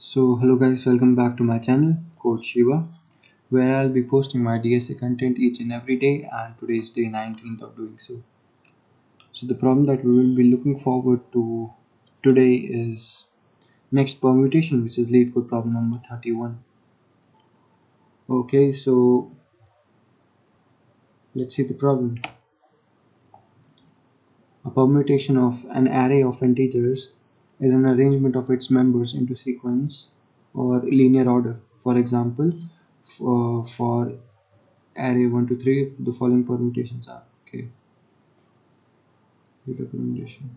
So hello guys, welcome back to my channel Code Shiva, where I'll be posting my DSA content each and every day, and today is day 19th of doing so. So the problem that we will be looking forward to today is next permutation, which is LeetCode problem number 31. Okay, so let's see the problem. A permutation of an array of integers is an arrangement of its members into sequence or linear order. For example, for array 1 to 3, the following permutations are okay. Data permutation.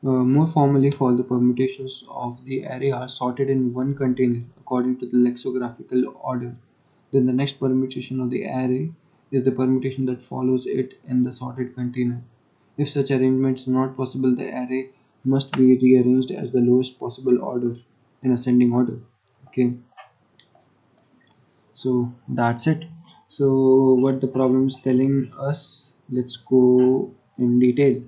More formally, for all the permutations of the array are sorted in one container according to the lexicographical order. Then the next permutation of the array is the permutation that follows it in the sorted container. If such arrangement is not possible, the array must be rearranged as the lowest possible order in ascending order. Okay, so that's it. So what the problem is telling us, let's go in detail.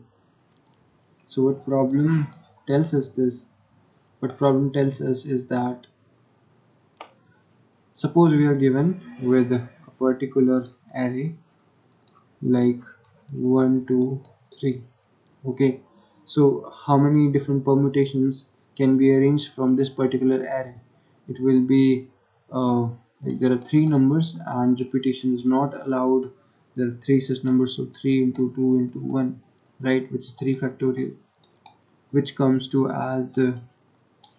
So what problem tells us is that suppose we are given with a particular array like 1 2 3. Okay, so how many different permutations can be arranged from this particular array? It will be like there are three numbers and repetition is not allowed. There are three such numbers, so 3 into 2 into 1, right, which is 3 factorial, which comes to as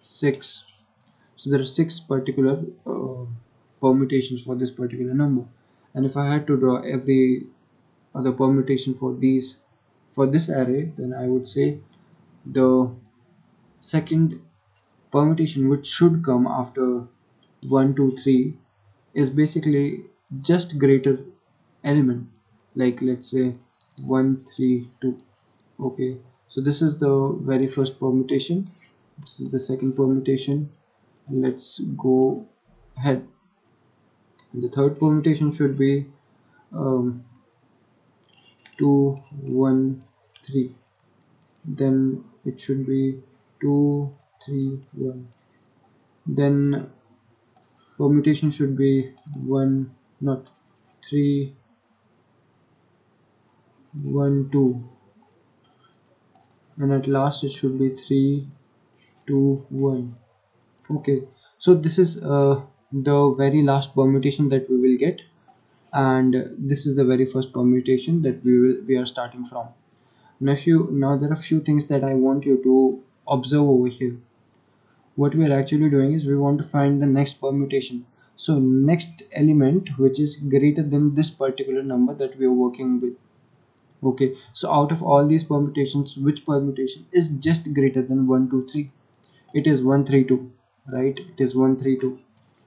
6. So there are six particular permutations for this particular number, and if I had to draw every other permutation for this array, then I would say the second permutation which should come after 1 2 3 is basically just greater element, like let's say 1 3 2. Okay, so this is the very first permutation, this is the second permutation. Let's go ahead. The third permutation should be 2 1 3, then it should be 2 3 1, then permutation should be 1 not 3 1 2, and at last it should be 3 2 1. Okay, so this is the very last permutation that we will get, and this is the very first permutation that we are starting from. Now there are few things that I want you to observe over here. What we are actually doing is we want to find the next permutation, so next element which is greater than this particular number that we are working with. Okay, so out of all these permutations, which permutation is just greater than 1 2 3? It is 132, right? It is 132.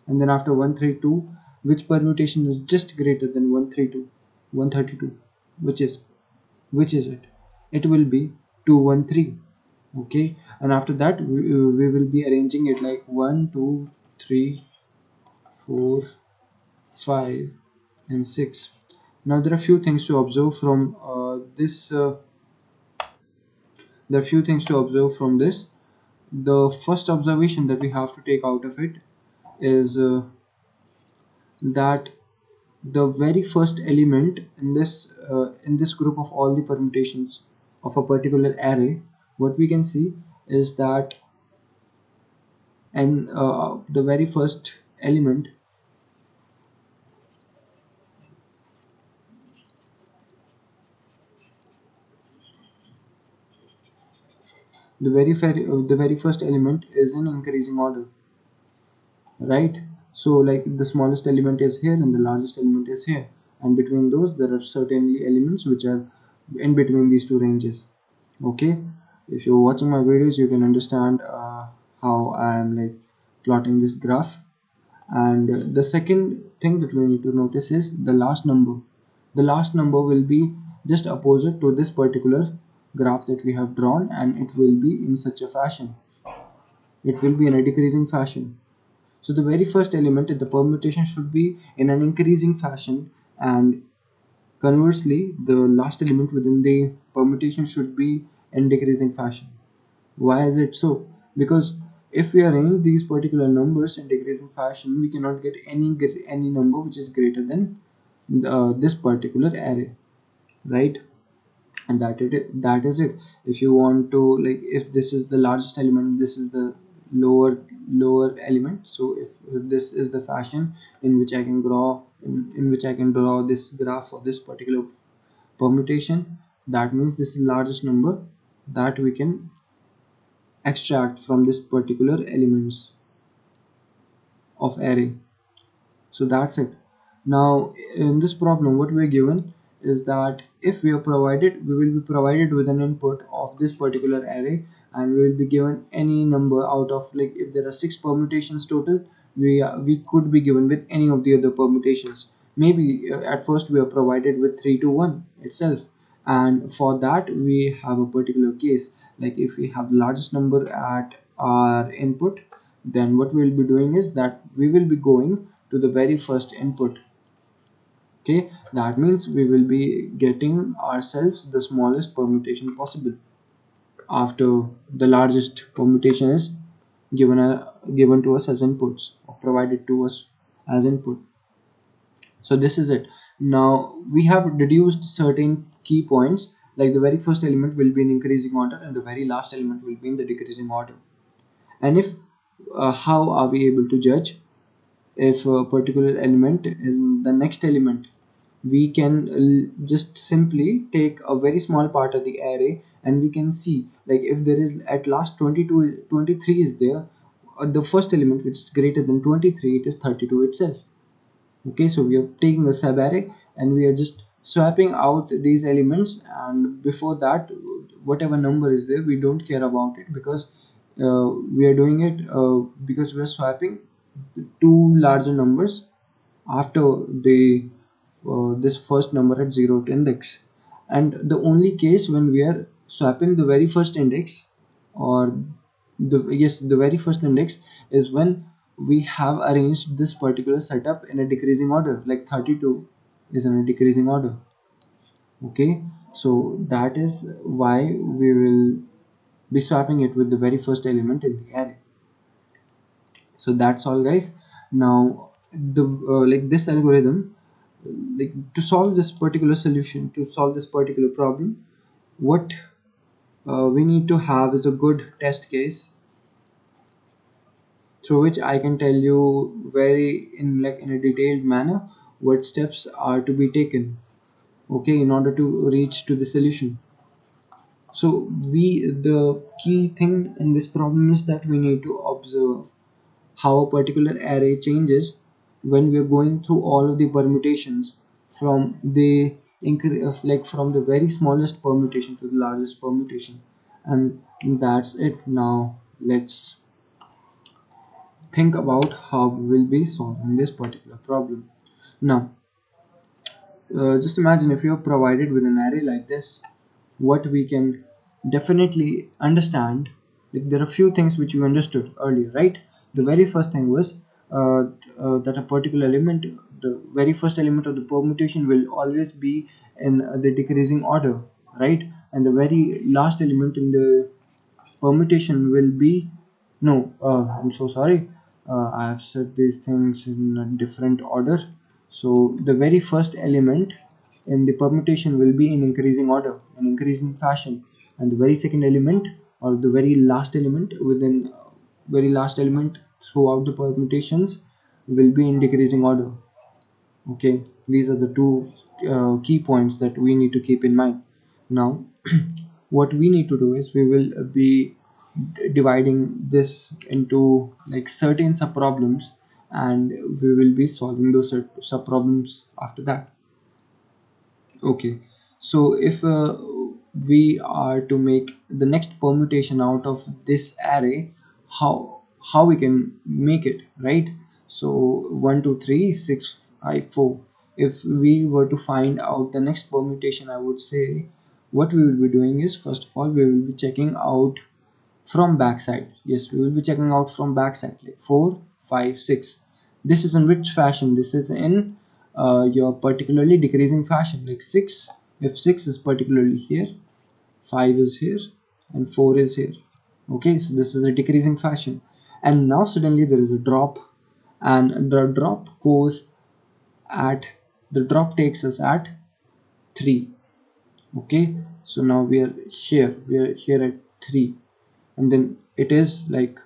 And then after 132, which permutation is just greater than 132? 132. Which is it? It will be 213. Okay, and after that we will be arranging it like 1 2 3 4 5 and 6. Now there are few things to observe from this. There are few things to observe from this. The first observation that we have to take out of it is that the very first element in this group of all the permutations of a particular array, what we can see is that, and the very first element, the very first element is in increasing order, right? So like the smallest element is here and the largest element is here, and between those there are certainly elements which are in between these two ranges. Okay, if you're watching my videos you can understand how I am like plotting this graph. And the second thing that we need to notice is the last number will be just opposite to this particular graph that we have drawn, and it will be in such a fashion, it will be in a decreasing fashion. So the very first element in the permutation should be in an increasing fashion, and conversely the last element within the permutation should be in decreasing fashion. Why is it so? Because if we arrange these particular numbers in decreasing fashion, we cannot get any number which is greater than this particular array, right? And that is it. If you want to, like, if this is the largest element, this is the lower element. So if this is the fashion in which I can draw in which I can draw this graph for this particular permutation, that means this is largest number that we can extract from this particular elements of array. So that's it. Now in this problem what we are given is that if we will be provided with an input of this particular array, and we will be given any number out of, like, if there are 6 permutations total, we could be given with any of the other permutations. Maybe at first we are provided with 3 to 1 itself, and for that we have a particular case, like if we have the largest number at our input, then what we will be doing is that we will be going to the very first input. Okay, that means we will be getting ourselves the smallest permutation possible after the largest permutation is given to us as inputs, or provided to us as input. So this is it. Now we have deduced certain key points, like the very first element will be in increasing order and the very last element will be in the decreasing order. And if how are we able to judge if a particular element is the next element? We can just simply take a very small part of the array, and we can see, like, if there is at last 23 is there, the first element which is greater than 23, it is 32 itself. Okay, so we are taking a sub array and we are just swapping out these elements, and before that, whatever number is there, we don't care about it, because we are doing it because we are swapping two larger numbers after the this first number at 0th index. And the only case when we are swapping the very first index, or the very first index, is when we have arranged this particular setup in a decreasing order, like 32 is in a decreasing order. Okay, so that is why we will be swapping it with the very first element in the array. So that's all, guys. Now the like this algorithm, like, to solve this particular solution, to solve this particular problem, what we need to have is a good test case through which I can tell you very in a detailed manner what steps are to be taken, okay, in order to reach to the solution. So the key thing in this problem is that we need to observe how a particular array changes when we are going through all of the permutations from the like from the very smallest permutation to the largest permutation. And that's it. Now let's think about how we will be solving this particular problem. Now just imagine if you are provided with an array like this, what we can definitely understand, like, there are few things which you understood earlier, right? The very first thing was that a particular element, the very first element of the permutation, will always be in the decreasing order, right? And the very last element in the permutation will be, no, I'm so sorry, I have said these things in a different order. So the very first element in the permutation will be in increasing order, in increasing fashion, and the very second element, or the very last element within very last element throughout the permutations, will be in decreasing order. Okay, these are the two key points that we need to keep in mind. Now what we need to do is we will be dividing this into, like, certain sub problems, and we will be solving those sub problems after that. Okay, so if we are to make the next permutation out of this array, how we can make it, right? So 1 2 3 6 5 4. If we were to find out the next permutation, I would say what we will be doing is, first of all, we will be checking out from backside. Yes, we will be checking out from backside, like 4 5 6. This is in which fashion? This is in your particularly decreasing fashion, like 6. If 6 is particularly here, 5 is here, and 4 is here. Okay, so this is a decreasing fashion, and now suddenly there is a drop, and the drop goes at the drop takes us at 3. Okay, so now we are here at 3, and then it is like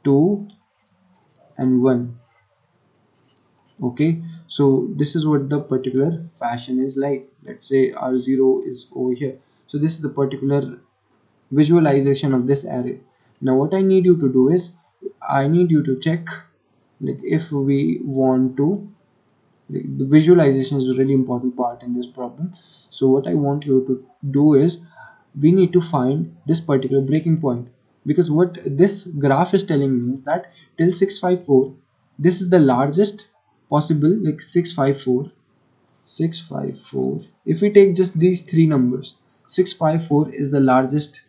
2 and 1. Okay, so this is what the particular fashion is like. Let's say our 0 is over here, so this is the particular visualization of this array. Now what I need you to do is, I need you to check, like, if we want to, the visualization is a really important part in this problem. So what I want you to do is, we need to find this particular breaking point, because what this graph is telling me is that till 654, this is the largest possible, like 654, 654. If we take just these three numbers, 654 is the largest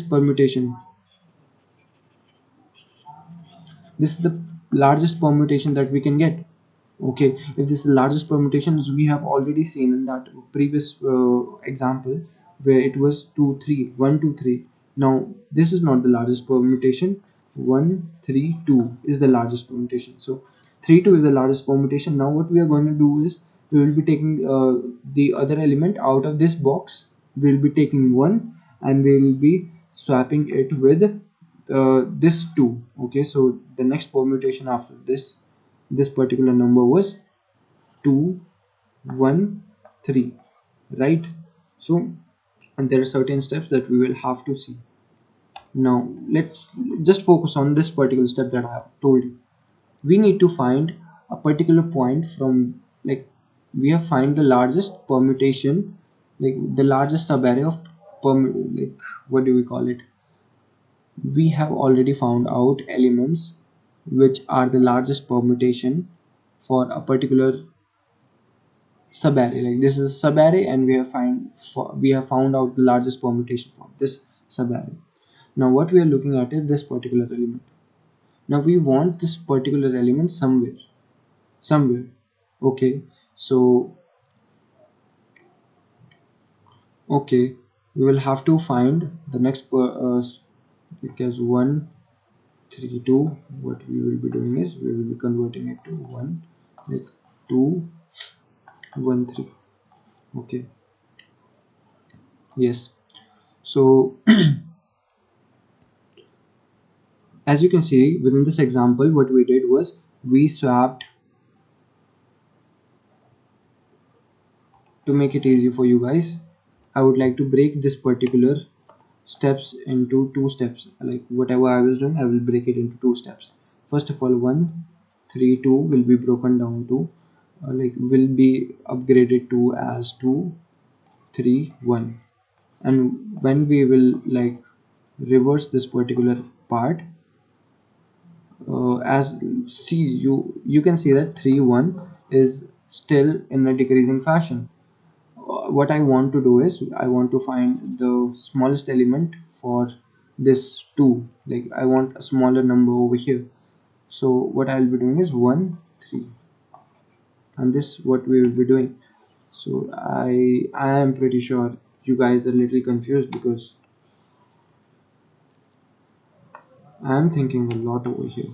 permutation. This is the largest permutation that we can get. Okay, if this is the largest permutation, as we have already seen in that previous example, where it was 2 3 1 2 3. Now this is not the largest permutation. 1 3 2 is the largest permutation. So 3 2 is the largest permutation. Now what we are going to do is, we will be taking the other element out of this box. We will be taking 1, and we will be swapping it with this 2. Okay, so the next permutation after this particular number was 2 1 3, right? So, and there are certain steps that we will have to see. Now let's just focus on this particular step that I have told you. We need to find a particular point from, like, we have find the largest permutation, like the largest subarray of like, what do we call it, we have already found out elements which are the largest permutation for a particular subarray. Like, this is a subarray, and we have found out the largest permutation for this subarray. Now what we are looking at is this particular element. Now we want this particular element somewhere. Okay, so okay, we will have to find the next because 1 3 2. What we will be doing is, we will be converting it to 1, like 2 1 3. Okay, yes. So as you can see within this example, what we did was, we swapped, to make it easy for you guys, I would like to break this particular steps into two steps. Like, whatever I was doing, I will break it into two steps. First of all, 1 3 2 will be broken down to, like, will be upgraded to as 2 3 1. And when we will, like, reverse this particular part, as see, you can see that 3 1 is still in a decreasing fashion. What I want to do is, I want to find the smallest element for this 2. Like, I want a smaller number over here. So what I'll be doing is 1 3, and this what we will be doing. So I am pretty sure you guys are a little confused, because I am thinking a lot over here.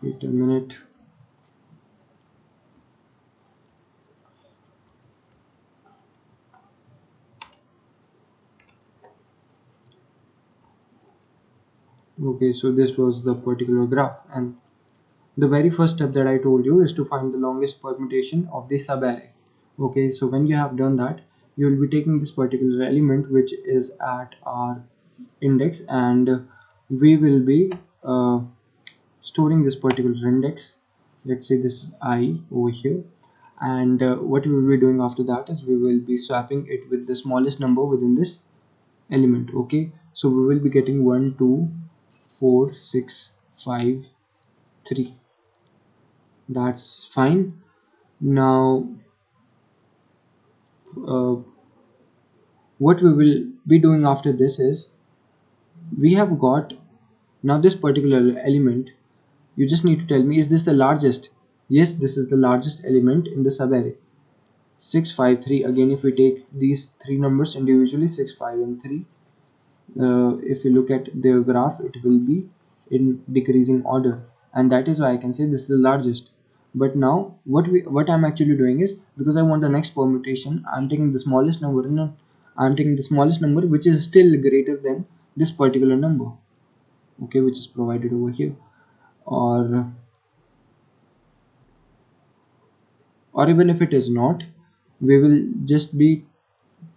Wait a minute. Okay, so this was the particular graph, and the very first step that I told you is to find the longest permutation of the subarray. Okay, so when you have done that, you will be taking this particular element which is at our index, and we will be storing this particular index. Let's say this is I over here, and what we will be doing after that is, we will be swapping it with the smallest number within this element. Okay, so we will be getting 1 2 4 6 5 3. That's fine. Now uh, what we will be doing after this is, we have got now this particular element. You just need to tell me, is this the largest? Yes, this is the largest element in the subarray. 6, 5, 3. Again, if we take these three numbers individually, 6, 5 and 3, if you look at the graph, it will be in decreasing order, and that is why I can say this is the largest. But now what I'm actually doing is, because I want the next permutation, I'm taking the smallest number, and I'm taking the smallest number which is still greater than this particular number, okay, which is provided over here. Or or even if it is not, we will just be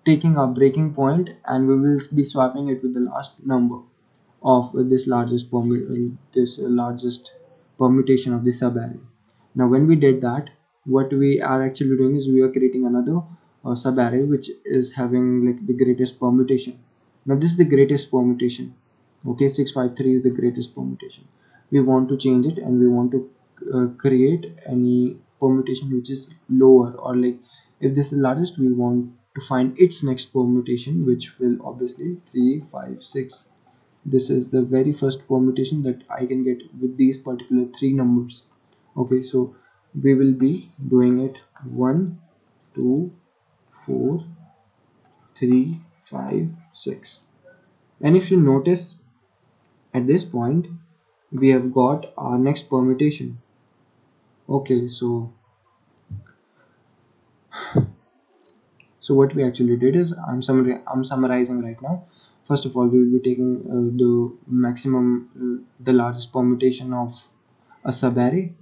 taking our breaking point and we will be swapping it with the last number of this largest permutation of the subarray. Now when we did that, what we are actually doing is we are creating another subarray which is having like the greatest permutation. Now this is the greatest permutation, okay, 653 is the greatest permutation. We want to change it and we want to create any permutation which is lower, or like if this is the largest, we want to find its next permutation, which will obviously 3, 5, 6. This is the very first permutation that I can get with these particular three numbers. Okay, so we will be doing it 1, 2, 4, 3, 5, 6. And if you notice, at this point we have got our next permutation. Okay, so what we actually did is, I'm summarizing right now. First of all, we will be taking the largest permutation of a subarray.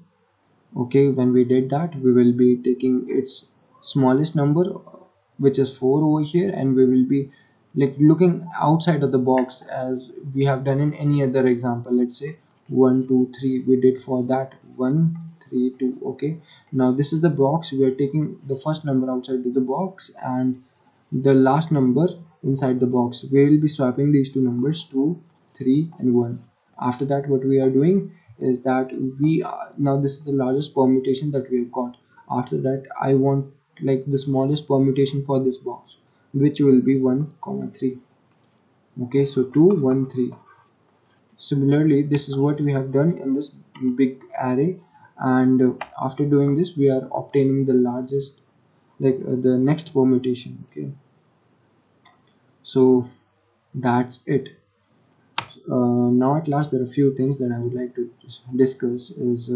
Okay, when we did that, we will be taking its smallest number, which is 4 over here, and we will be like looking outside of the box as we have done in any other example. Let's say 1, 2, 3, we did for that 1, 3, 2. Okay, now this is the box. We are taking the first number outside of the box and the last number inside the box. We will be swapping these two numbers, 2, 3 and 1. After that, what we are doing is that we are, now this is the largest permutation that we have got. After that, I want like the smallest permutation for this box, which will be 1 comma 3. Okay, so 2, 1, 3. Similarly, this is what we have done in this big array, and after doing this, we are obtaining the largest, like the next permutation. Okay, so that's it. Now at last, there are a few things that I would like to discuss. Is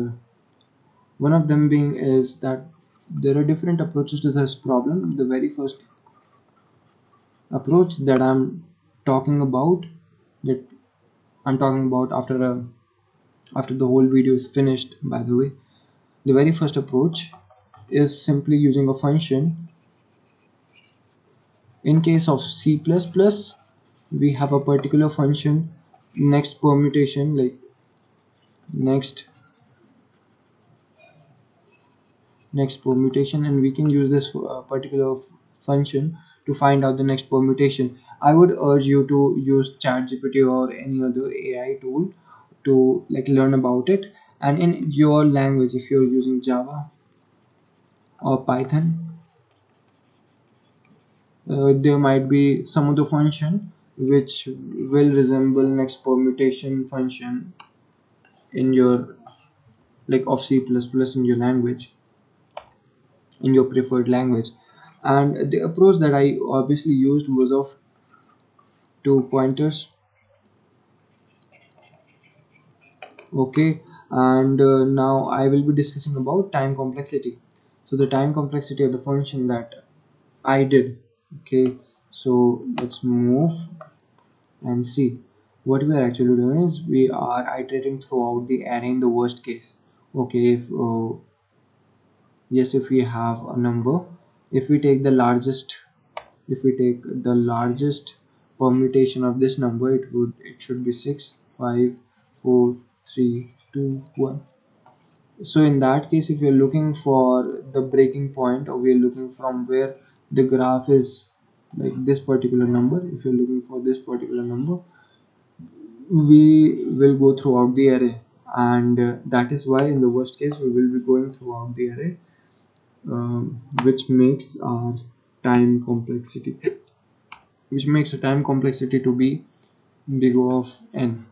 one of them being is that there are different approaches to this problem. The very first approach that talking about that I'm talking about after the whole video is finished, by the way, the very first approach is simply using a function. In case of C++, we have a particular function, next permutation, like next next permutation, and we can use this particular function to find out the next permutation. I would urge you to use ChatGPT or any other AI tool to like learn about it, and in your language, if you're using Java or Python, there might be some other function which will resemble next permutation function in your like of C++ in your language, in your preferred language. And the approach that I obviously used was of two pointers. Okay, and now I will be discussing about time complexity. So the time complexity of the function that I did. Okay, so let's move and see. What we are actually doing is we are iterating throughout the array in the worst case. Okay, if yes, if we have a number, if we take the largest, if we take the largest permutation of this number, it should be 6, 5, 4, 3, 2, 1. So in that case, if you're looking for the breaking point, or we're looking from where the graph is like this particular number, if you're looking for this particular number, we will go throughout the array, and that is why in the worst case we will be going throughout the array, which makes our time complexity, which makes a time complexity to be big O of n.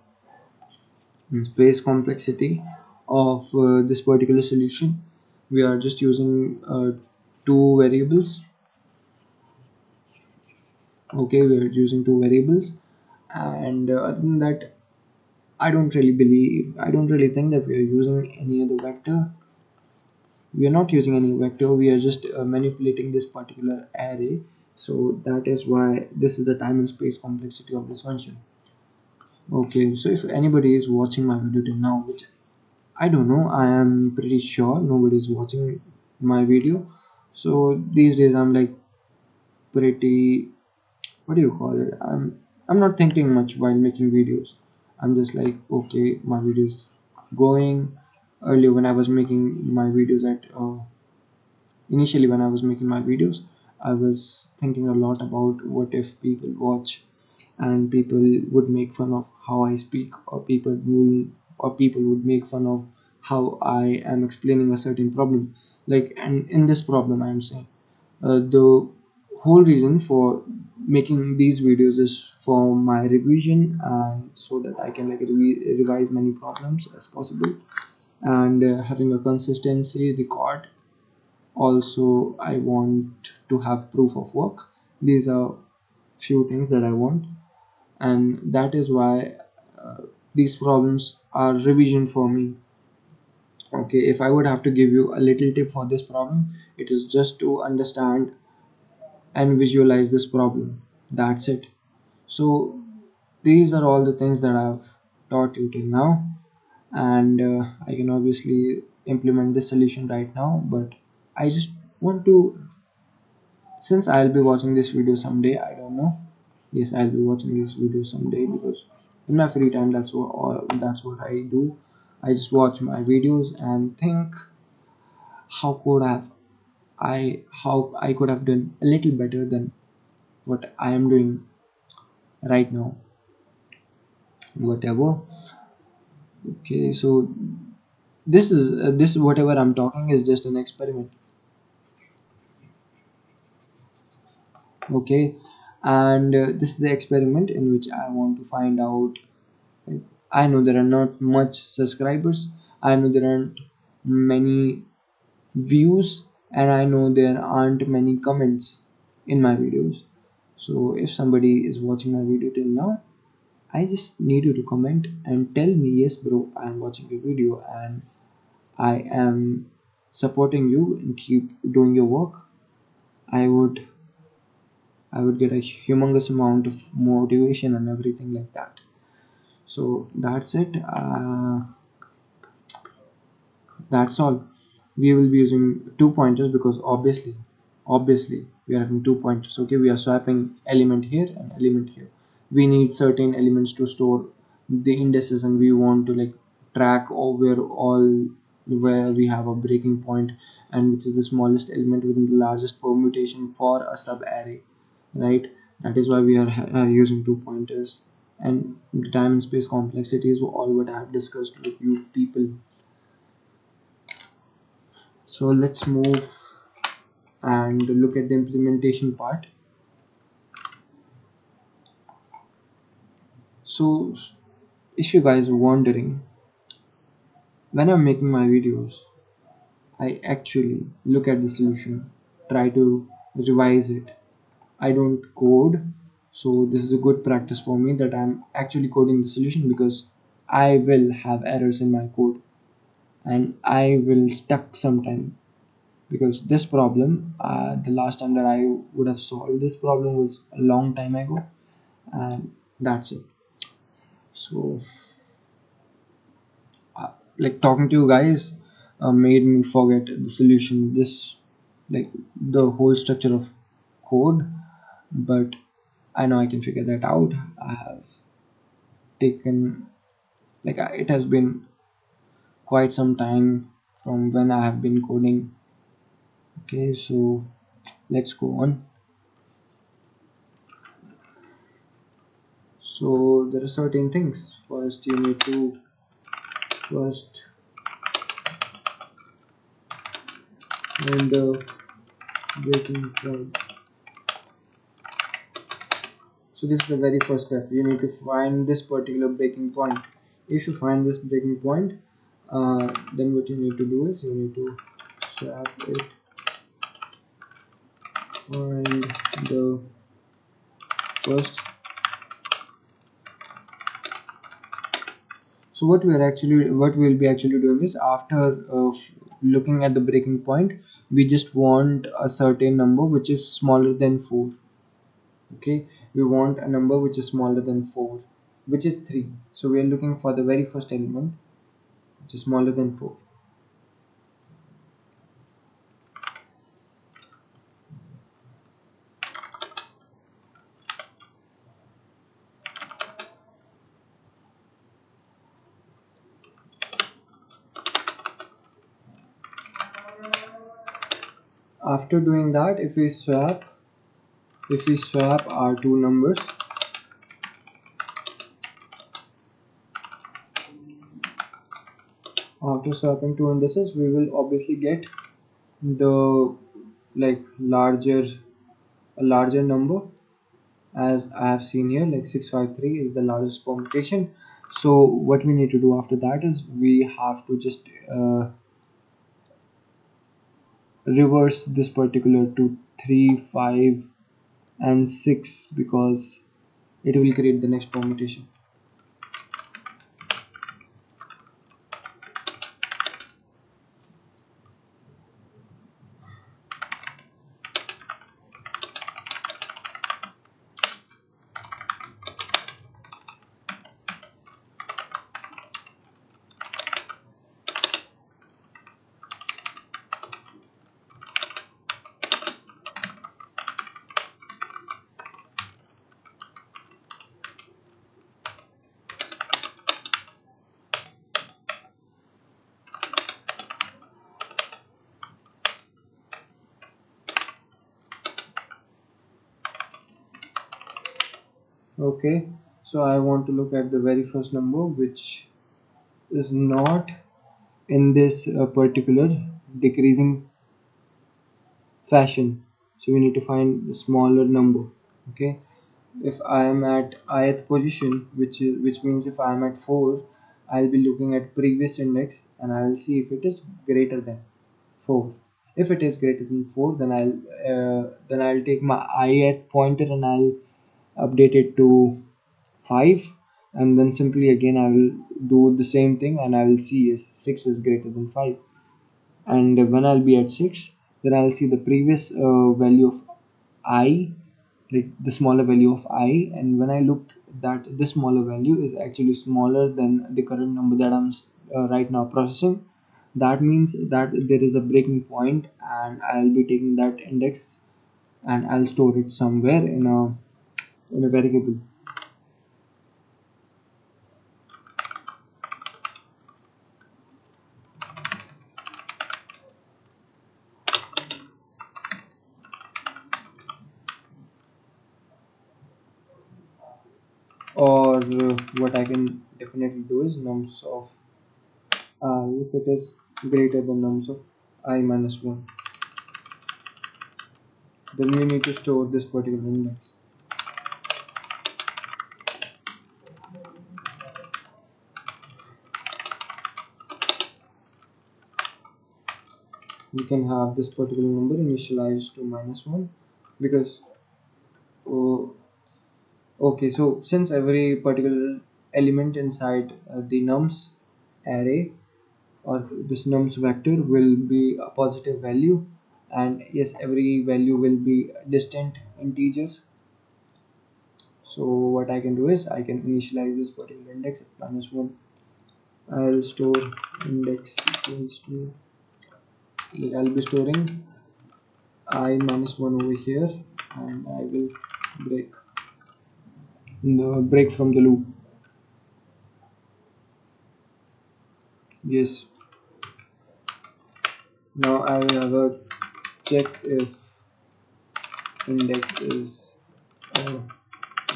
In space complexity, of this particular solution. We are just using two variables. Okay, we are using two variables, and other than that, I don't really think that we are using any other vector. We are not using any vector, we are just manipulating this particular array. So that is why this is the time and space complexity of this function. Okay, so if anybody is watching my video till now, which I don't know, I am pretty sure nobody is watching my video. So these days I'm like pretty, what do you call it, I'm not thinking much while making videos. I'm just like, okay, my videos going. Earlier when I was making my videos at initially when I was making my videos, I was thinking a lot about what if people watch and people would make fun of how I speak, or people would make fun of how I am explaining a certain problem. Like, and in this problem I am saying, the whole reason for making these videos is for my revision, and so that I can like revise many problems as possible, and having a consistency record. Also, I want to have proof of work. These are few things that I want, and that is why these problems are revision for me. Okay, if I would have to give you a little tip for this problem, it is just to understand and visualize this problem. That's it. So these are all the things that I've taught you till now, and I can obviously implement this solution right now, but I just want to, since I'll be watching this video someday, I don't know. Yes, I'll be watching this video someday, because in my free time, that's what I do. I just watch my videos and think how could have how I could have done a little better than what I am doing right now. Whatever. Okay, so this whatever I'm talking is just an experiment. Okay, and this is the experiment in which I want to find out. I know there are not much subscribers. I know there aren't many views, and I know there aren't many comments in my videos. So if somebody is watching my video till now, I just need you to comment and tell me, yes, bro, I am watching your video and I am supporting you and keep doing your work. I would I would get a humongous amount of motivation and everything like that. So that's it. That's all. We will be using two pointers because obviously we are having two pointers. Okay, we are swapping element here and element here. We need certain elements to store the indices, and we want to like track over all where we have a breaking point, and which is the smallest element within the largest permutation for a sub array, right? That is why we are using two pointers, and the time and space complexity is all what I have discussed with you people. So let's move and look at the implementation part. So if you guys are wondering, when I'm making my videos, I actually look at the solution, try to revise it. I don't code, so this is a good practice for me that I'm actually coding the solution, because I will have errors in my code and I will stuck sometime. Because this problem, the last time that I would have solved this problem was a long time ago, and that's it. So like talking to you guys made me forget the solution, this, like, the whole structure of code, but I know I can figure that out. I have taken, like, it has been quite some time from when I have been coding. Okay, so let's go on. So there are certain things. First you need to first find the breaking point. So this is the very first step. You need to find this particular breaking point. If you find this breaking point, Then what you need to do is you need to swap it, find the first. So what we'll be actually doing is, after looking at the breaking point, we just want a certain number which is smaller than 4. Okay, we want a number which is smaller than 4, which is 3. So we are looking for the very first element which is smaller than 4. After doing that, if we swap our two numbers, after swapping two indices, we will obviously get the like larger a larger number, as I have seen here, like 653 is the largest permutation. So what we need to do after that is we have to just reverse this particular to 3, 5 and 6, because it will create the next permutation. Okay, so I want to look at the very first number which is not in this particular decreasing fashion. So we need to find a smaller number. Okay, if I am at ith position, which means if I am at 4, I'll be looking at previous index and I'll see if it is greater than 4. If it is greater than 4, then I'll take my ith pointer and I'll update it to 5, and then simply again I will do the same thing and I will see is 6 is greater than 5. And when I'll be at 6, then I'll see the previous value of I, like the smaller value of I, and when I look that this smaller value is actually smaller than the current number that I'm right now processing, that means that there is a breaking point, and I'll be taking that index and I'll store it somewhere in a variable. Or what I can definitely do is nums of I, if it is greater than nums of I minus 1, then we need to store this particular index. We can have this particular number initialized to minus 1, because oh, okay, so since every particular element inside the nums array or this nums vector will be a positive value, and yes, every value will be distant integers. So what I can do is I can initialize this particular index at minus 1. I'll store index equals to, like, I'll be storing I minus 1 over here, and I will break break from the loop. Yes, now I will have a check if index is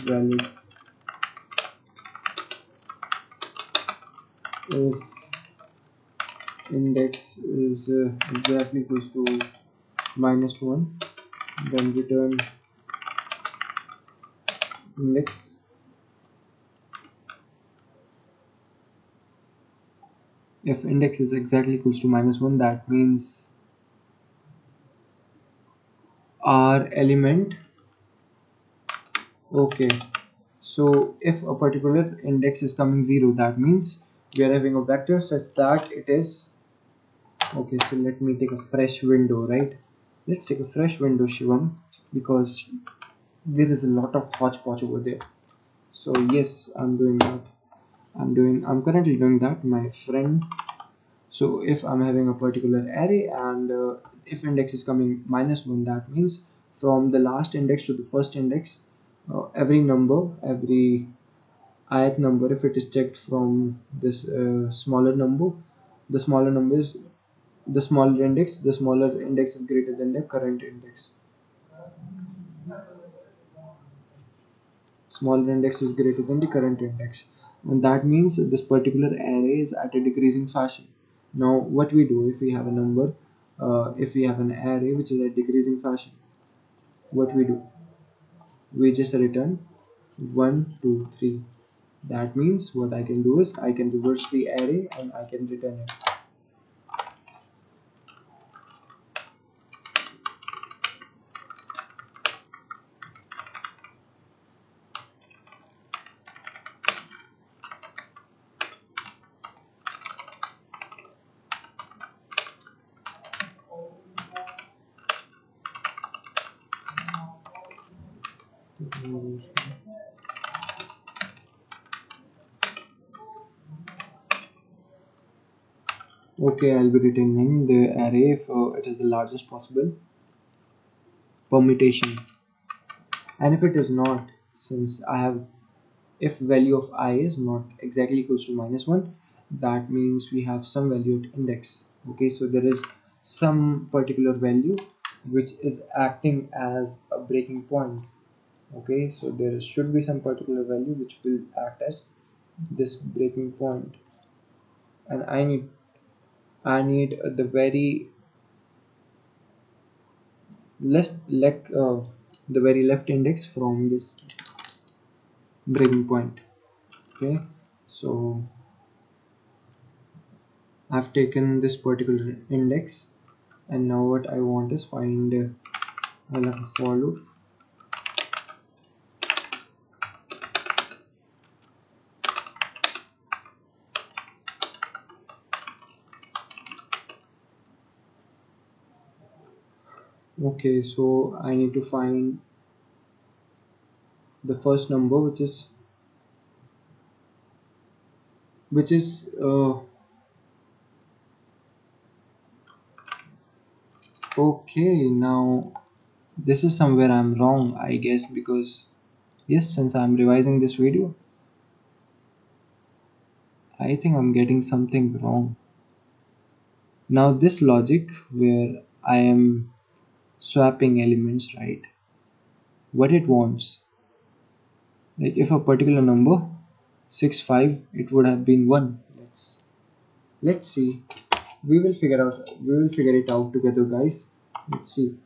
valid. If index is exactly equals to minus 1, then return index. If index is exactly equals to -1, that means our element. Okay, so if a particular index is coming 0, that means we are having a vector such that it is. Okay, so let me take a fresh window, right? Let's take a fresh window, Shivam, because there is a lot of hodgepodge over there. So yes, I'm doing that. I'm currently doing that, my friend. So if I'm having a particular array and if index is coming -1, that means from the last index to the first index, every number, every ith number, if it is checked from this smaller number, the smaller number is the smaller index is greater than the current index. Smaller index is greater than the current index, and that means this particular array is at a decreasing fashion. Now what we do if we have a number, if we have an array which is at decreasing fashion, what we do, we just return 1 2 3. That means what I can do is I can reverse the array and I can return it. Okay, I'll be returning the array if it is the largest possible permutation, and if it is not, since I have, if value of I is not exactly equals to -1, that means we have some value at index. Okay, so there is some particular value which is acting as a breaking point. Okay, so there should be some particular value which will act as this breaking point, and I need the very the very left index from this breaking point. Okay, so I've taken this particular index, and now what I want is find I'll have a for loop. Okay, so I need to find the first number which is okay. Now this is somewhere I'm wrong, I guess, because yes, since I'm revising this video, I think I'm getting something wrong. Now this logic where I am swapping elements, right? What it wants, like if a particular number 6 5, it would have been 1. Let's see. We will figure it out together, guys. Let's see.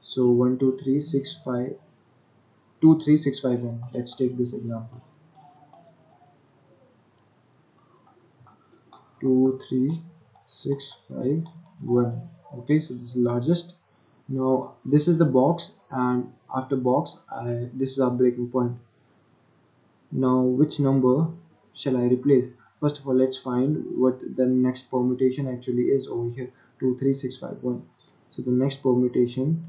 So 1 2 3 6 5 2 3 6 5 1. Let's take this example. 2 3 6 5 1. Okay, so this is largest. Now this is the box, and after box, this is our breaking point. Now which number shall I replace? First of all, let's find what the next permutation actually is over here. 2 3 6 5 1. So the next permutation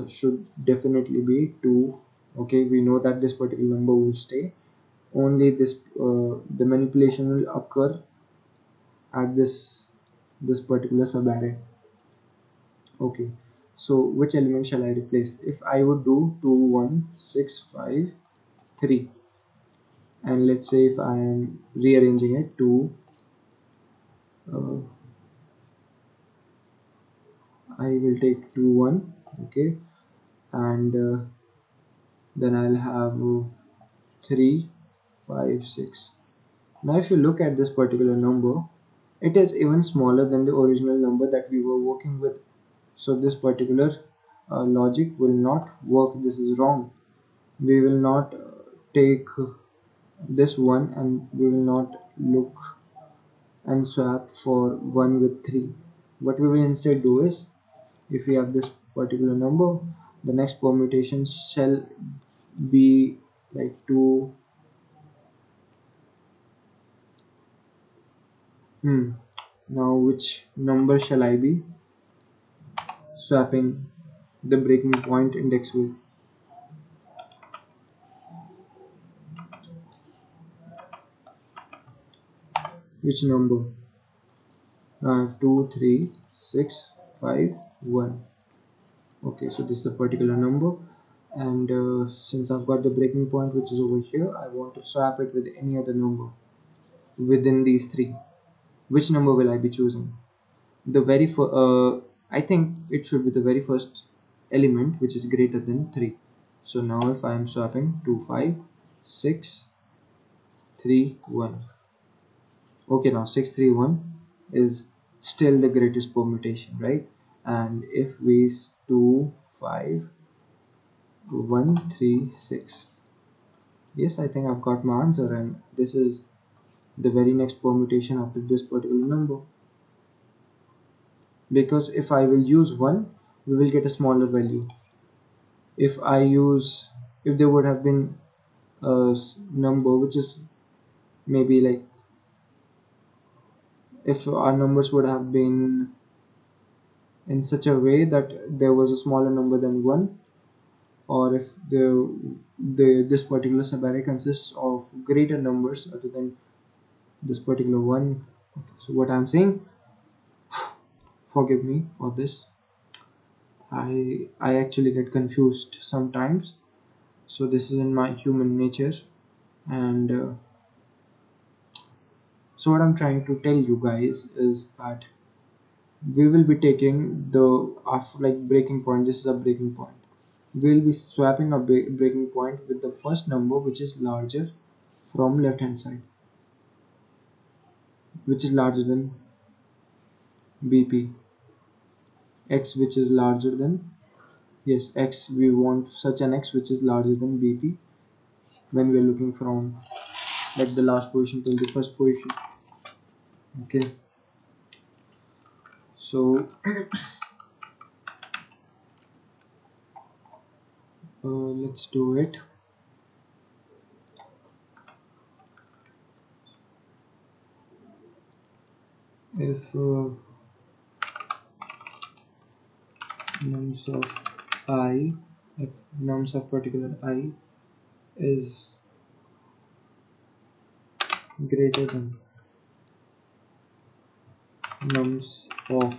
should definitely be 2. Okay, we know that this particular number will stay. Only the manipulation will occur at this particular subarray. Okay, so which element shall I replace? If I would do 2 1 6 5 3, and let's say if I am rearranging it to uh, I will take 2 1. Okay, and then I'll have 3 5 6. Now if you look at this particular number, it is even smaller than the original number that we were working with. So this particular logic will not work. This is wrong. We will not take this one, and we will not look and swap for 1 with 3. What we will instead do is, if we have this particular number, the next permutation shall be like 2. Now which number shall I be swapping the breaking point index with? Which number? 2, 3, 6, 5, 1. Okay, so this is the particular number, and since I've got the breaking point which is over here, I want to swap it with any other number within these three. Which number will I be choosing? The very I think it should be the very first element which is greater than 3. So now if I am swapping 2, 5, 6, 3, 1. Okay, now 6, 3, 1 is still the greatest permutation, right? And if we 2, 5, 1, 3, 6. Yes, I think I've got my answer, and this is the very next permutation after this particular number. Because if I will use 1, we will get a smaller value. If there would have been a number which is maybe like, if our numbers would have been in such a way that there was a smaller number than 1, or if this particular subarray consists of greater numbers other than this particular one. Okay, so what I'm saying, forgive me for this, I actually get confused sometimes, so this is in my human nature. And so what I'm trying to tell you guys is that we will be taking the after like breaking point. This is a breaking point. We'll be swapping a breaking point with the first number which is larger from left hand side, which is larger than BP. X which is larger than, yes, X, we want such an X which is larger than BP when we are looking from like the last position to the first position. Okay, so let's do it. If nums of I, if nums of particular I is greater than nums of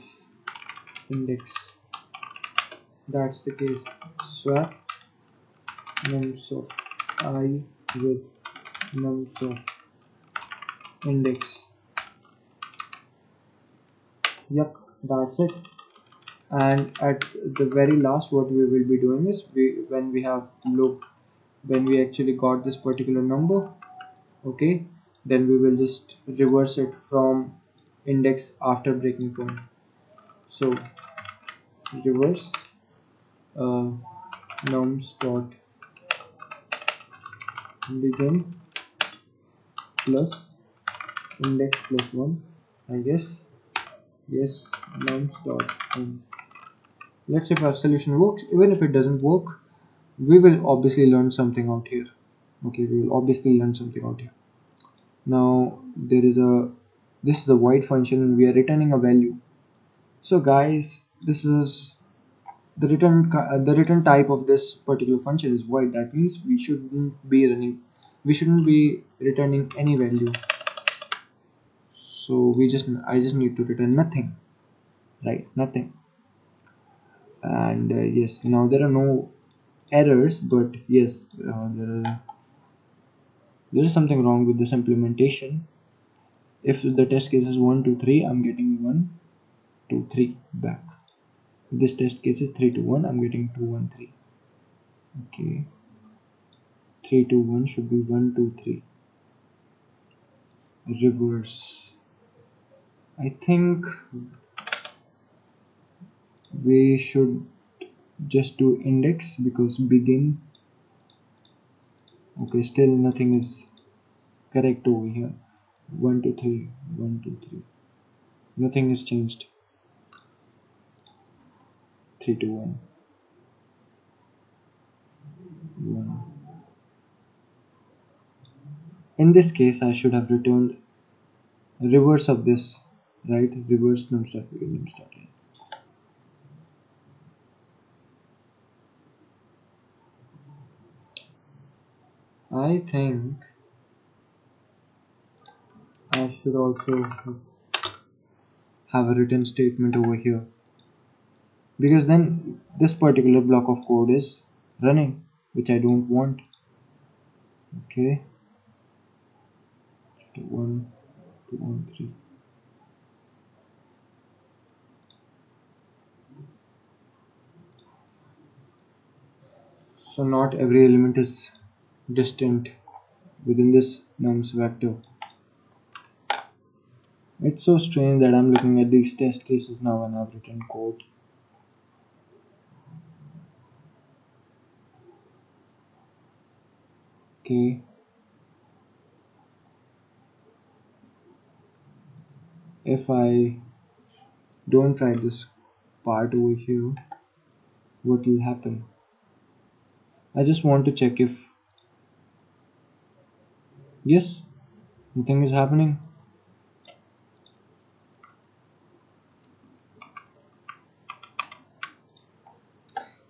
index, that's the case, swap nums of I with nums of index. Yep, that's it. And at the very last, what we will be doing is, when we have looked, when we actually got this particular number, okay, then we will just reverse it from index after breaking point. So reverse uh, nums dot begin plus index plus 1, I guess. Yes, nums dot end. Let's see if our solution works. Even if it doesn't work, we will obviously learn something out here. Okay, we will obviously learn something out here. Now this is a void function and we are returning a value. So guys, this is the return type of this particular function is void. That means we shouldn't be returning any value. So I just need to return nothing, right? Nothing. And yes, now there are no errors, but yes, there is something wrong with this implementation. If the test case is 1 2 3, I'm getting 1 2 3 back. If this test case is 3 2 1, I'm getting 2 1 3. Okay, 3 2 1 should be 1 2 3. Reverse. I think we should just do index because begin. Okay, still nothing is correct over here. 1 2 3, 1 2 3. Nothing has changed. 3 2 1, 1. In this case, I should have returned reverse of this, right? Reverse nums.begin. I think I should also have a written statement over here, because then this particular block of code is running, which I don't want. Okay, 2 1 2 1 3. So not every element is distinct within this nums vector. It's so strange that I'm looking at these test cases now and I've written code. Okay, if I don't write this part over here, what will happen? I just want to check if yes, nothing is happening.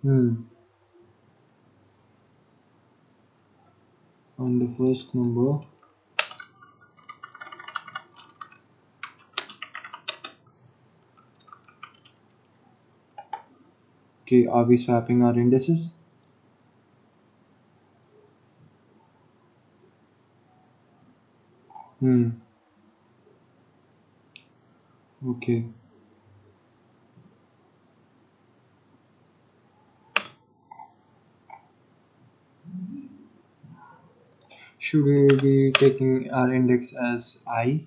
Hmm. On the first number, okay, are we swapping our indices? Hmm. Okay. Should we be taking our index as I?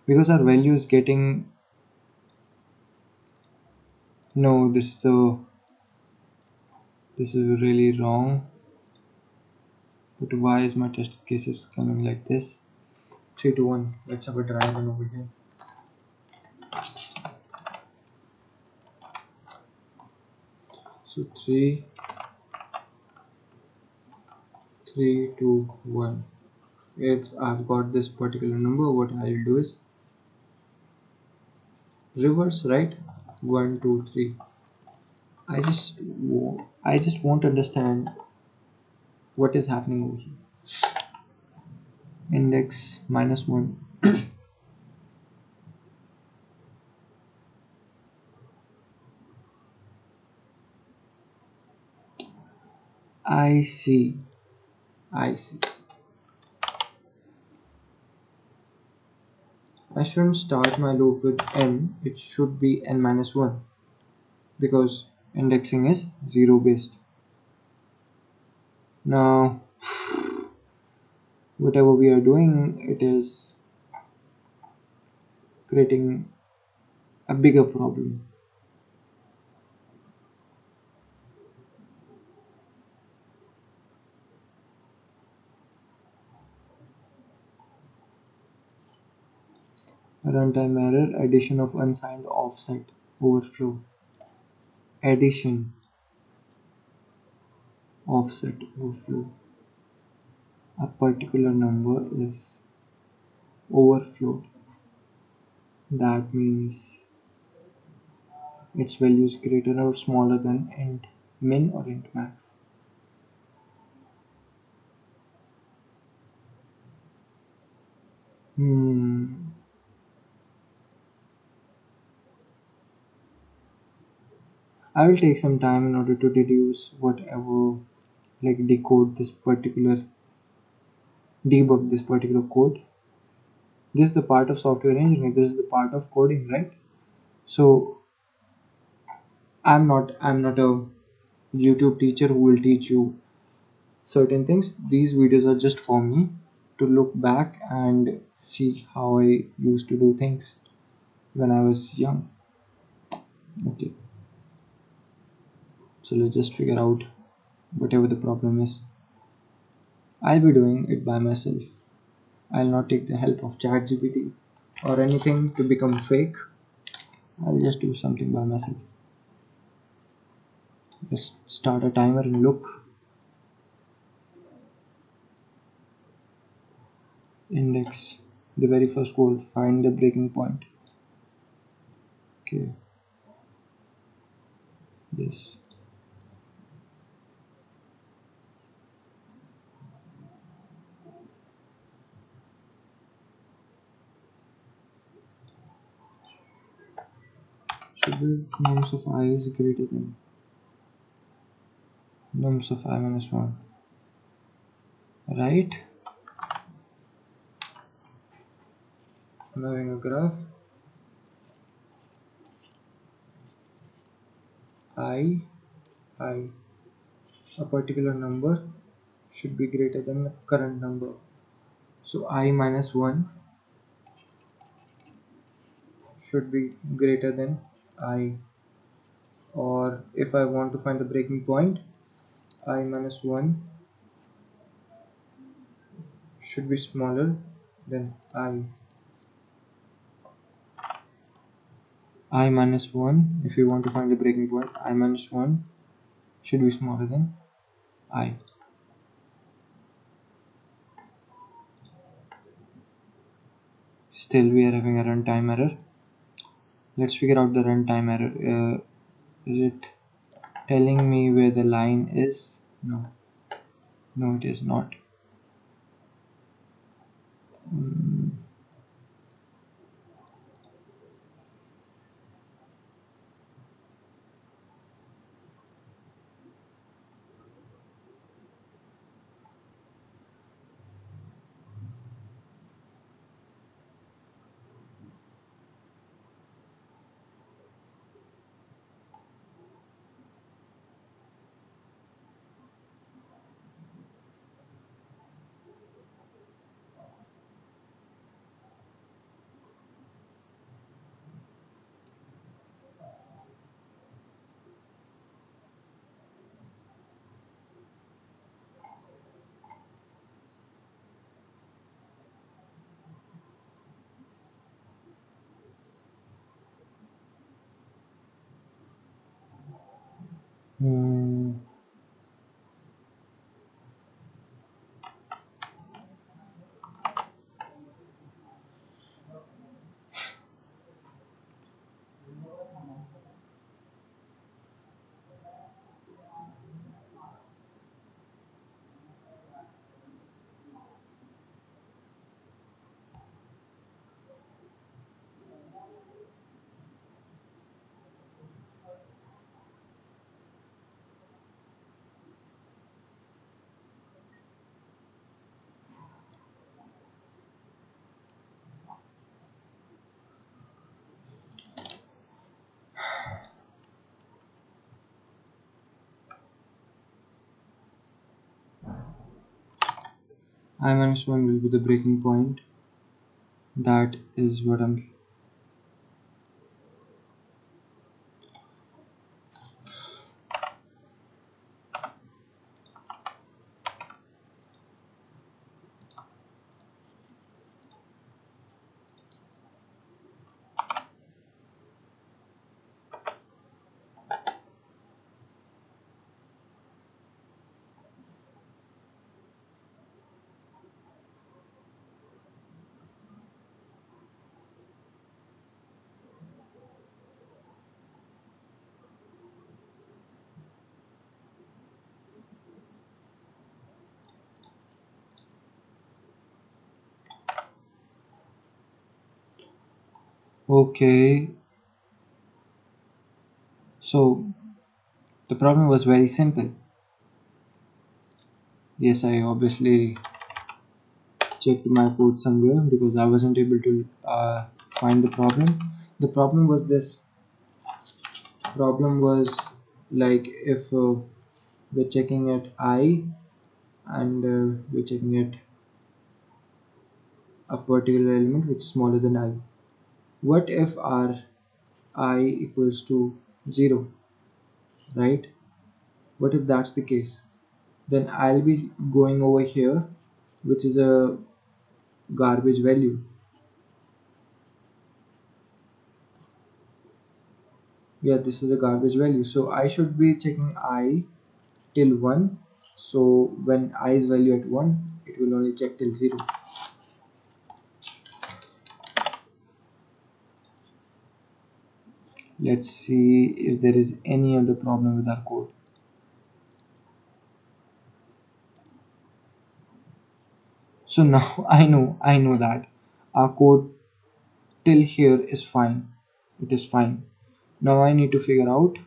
Because our value is getting. No, this is really wrong. But why is my test cases coming like this? 3 to 1. Let's have a dry run over here. So 3 3 2 1. If I've got this particular number, what I'll do is reverse, right? 1 2 3. I just want to understand what is happening over here. Index minus 1. I see. I see. I shouldn't start my loop with n, it should be n minus 1, because indexing is 0 based. Now, whatever we are doing, it is creating a bigger problem. Runtime error, addition of unsigned offset overflow. Addition offset overflow. A particular number is overflowed. That means its value is greater or smaller than int min or int max. Hmm. I will take some time in order to deduce whatever, like debug this particular code. This is the part of software engineering. This is the part of coding, right? So I'm not a YouTube teacher who will teach you certain things. These videos are just for me to look back and see how I used to do things when I was young. Okay, so let's just figure out whatever the problem is. I'll be doing it by myself. I'll not take the help of ChatGPT or anything to become fake. I'll just do something by myself. Just start a timer and look. Index. The very first goal. Find the breaking point. Okay. Yes. Should be nums of I is greater than nums of I minus 1. Right? I'm having a graph. I, I, a particular number should be greater than the current number. So I minus 1 should be greater than I. Or if I want to find the breaking point, I minus 1 should be smaller than I. I minus 1, if you want to find the breaking point, I minus 1 should be smaller than I. Still we are having a runtime error. Let's figure out the runtime error. Is it telling me where the line is? No. No, it is not. Hmm. I minus 1 will be the breaking point. That is what I'm. Okay, so the problem was very simple. Yes, I obviously checked my code somewhere because I wasn't able to find the problem. The problem was this. Problem was like if we're checking at I and we're checking at a particular element which is smaller than I. What if our I equals to 0, right? What if that's the case? Then I'll be going over here, which is a garbage value. Yeah, this is a garbage value. So I should be checking I till 1. So when I is value at 1, it will only check till 0. Let's see if there is any other problem with our code. So now I know that our code till here is fine. It is fine. Now I need to figure out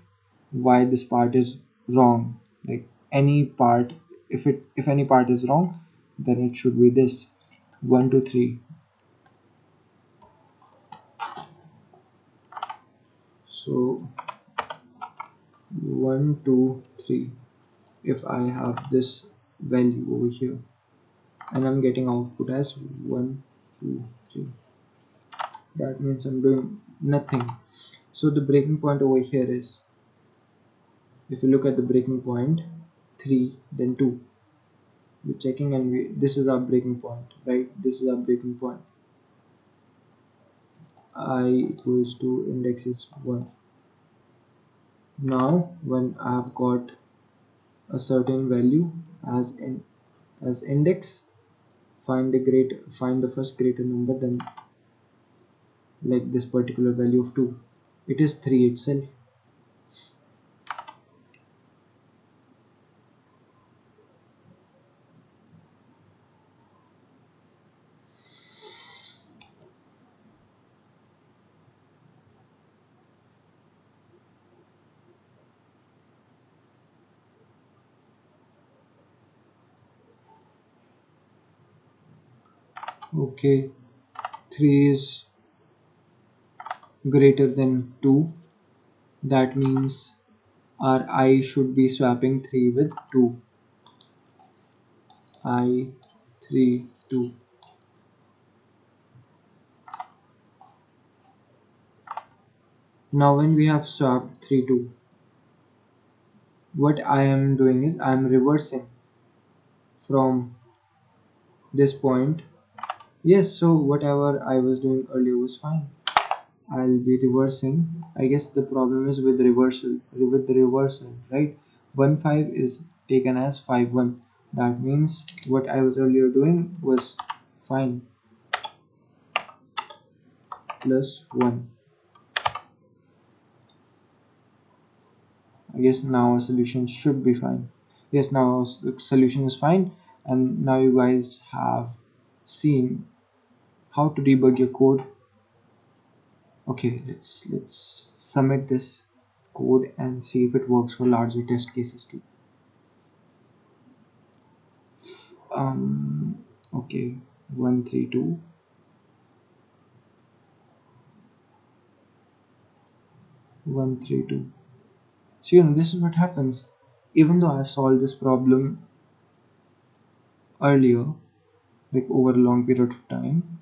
why this part is wrong. Like any part, if any part is wrong, then it should be this 1 2 3. So 1 2 3. If I have this value over here and I'm getting output as 1 2 3, that means I'm doing nothing. So the breaking point over here is, if you look at the breaking point, 3 then 2. We're checking and this is our breaking point, right? This is our breaking point. I equals to index is 1. Now when I've got a certain value as index, find the first greater number than, like, this particular value of 2. It is 3 itself. Okay, 3 is greater than 2. That means our I should be swapping 3 with 2. I 3 2. Now when we have swapped 3 2, what I am doing is I am reversing from this point. Yes, so whatever I was doing earlier was fine. I'll be reversing. I guess the problem is with the reversal, right? 1 5 is taken as 5 1. That means what I was earlier doing was fine. Plus 1. I guess now our solution should be fine. Yes, now our solution is fine, and now you guys have seen how to debug your code. Okay, let's submit this code and see if it works for larger test cases too. Okay, 132 132. So this is what happens. Even though I've solved this problem earlier, like over a long period of time,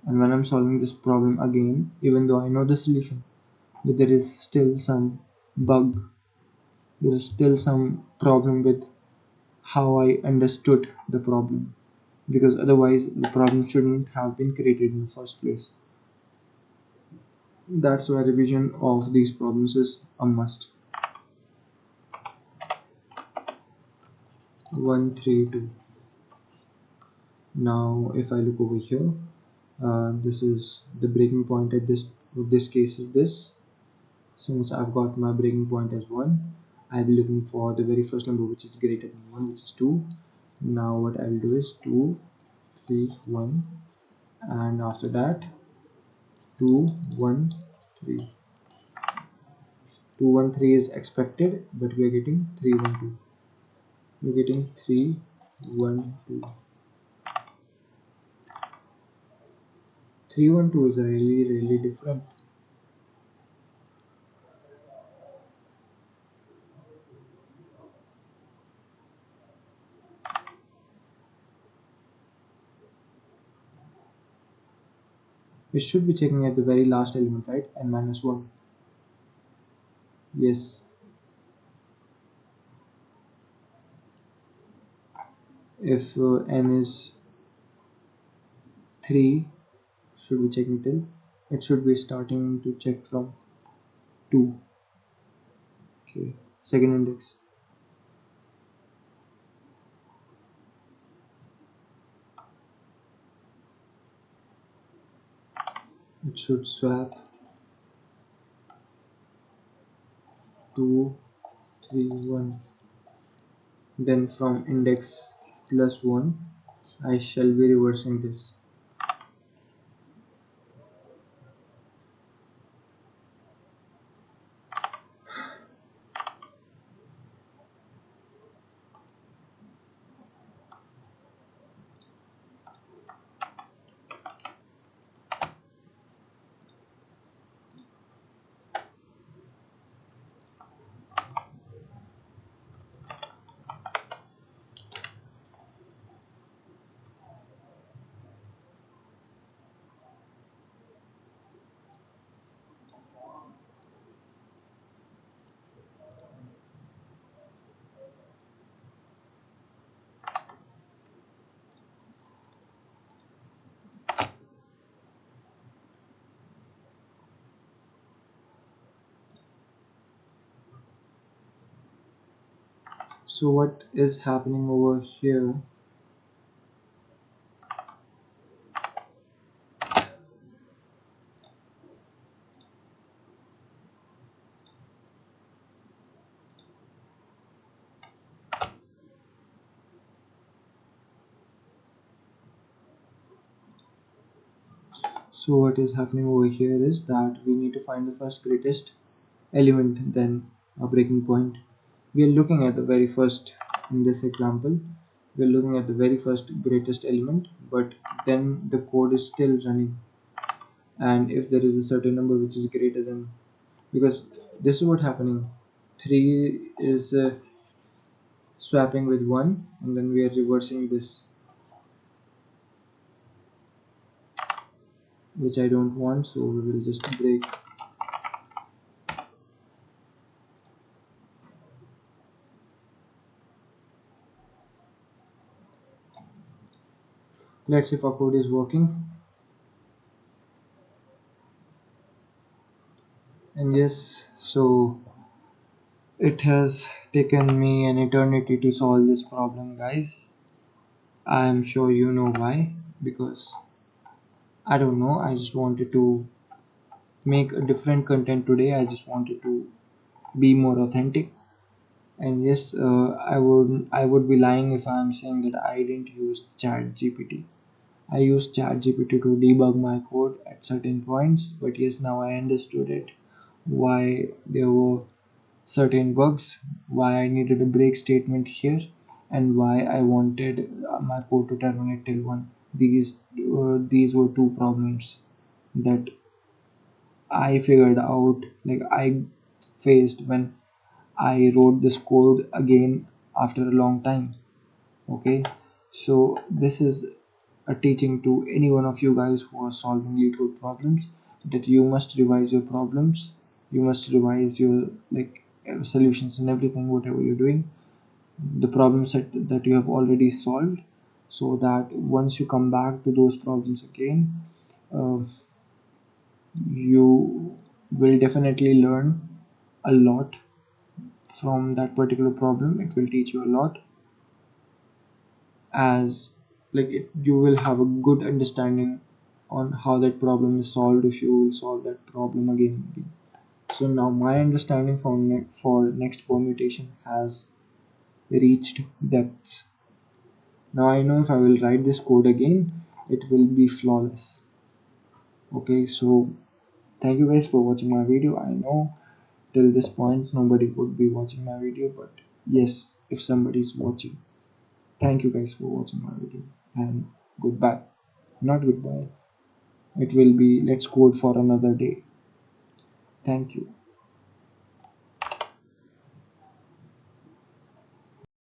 and when I'm solving this problem again, even though I know the solution, but there is still some bug, there is still some problem with how I understood the problem, because otherwise the problem shouldn't have been created in the first place. That's why revision of these problems is a must. 132. Now if I look over here, this is the breaking point at this case is this. Since I've got my breaking point as 1, I'll be looking for the very first number which is greater than 1, which is 2. Now what I'll do is 2 3 1, and after that 2 1 3. 2 1 3 is expected, but we are getting 3 1 2. We're getting 3 1 2. 3 1 2 is really different. It should be checking at the very last element, right? N minus 1. Yes. If n is 3 should be checking till. It should be starting to check from 2. Okay, second index. It should swap 2, 3, 1. Then from index plus 1, I shall be reversing this. So what is happening over here? So what is happening over here is that we need to find the first greatest element, then a breaking point. We are looking at the very first, in this example, we are looking at the very first greatest element, but then the code is still running. And if there is a certain number which is greater than, because this is what happening, 3 is swapping with 1, and then we are reversing this, which I don't want, so we will just break. Let's see if our code is working. And yes, so it has taken me an eternity to solve this problem, guys. I am sure you know why. Because I don't know, I just wanted to make a different content today. I just wanted to be more authentic. And yes, I would be lying if I'm saying that I didn't use Chat GPT. I used Chat GPT to debug my code at certain points, but yes, now I understood it, why there were certain bugs, why I needed a break statement here, and why I wanted my code to terminate till 1. These were two problems that I figured out, like I faced when I wrote this code again after a long time. Okay, so this is a teaching to any one of you guys who are solving LeetCode problems, that you must revise your problems, you must revise your solutions and everything, whatever you're doing, the problems that you have already solved, so that once you come back to those problems again, uh, you will definitely learn a lot from that particular problem. It will teach you a lot, as you will have a good understanding on how that problem is solved if you will solve that problem again and again. So now my understanding for next permutation has reached depths. Now I know if I will write this code again, it will be flawless. Okay, so thank you guys for watching my video. I know till this point nobody would be watching my video, but yes, if somebody is watching, thank you guys for watching my video, and goodbye. Not goodbye. It will be let's code for another day. Thank you.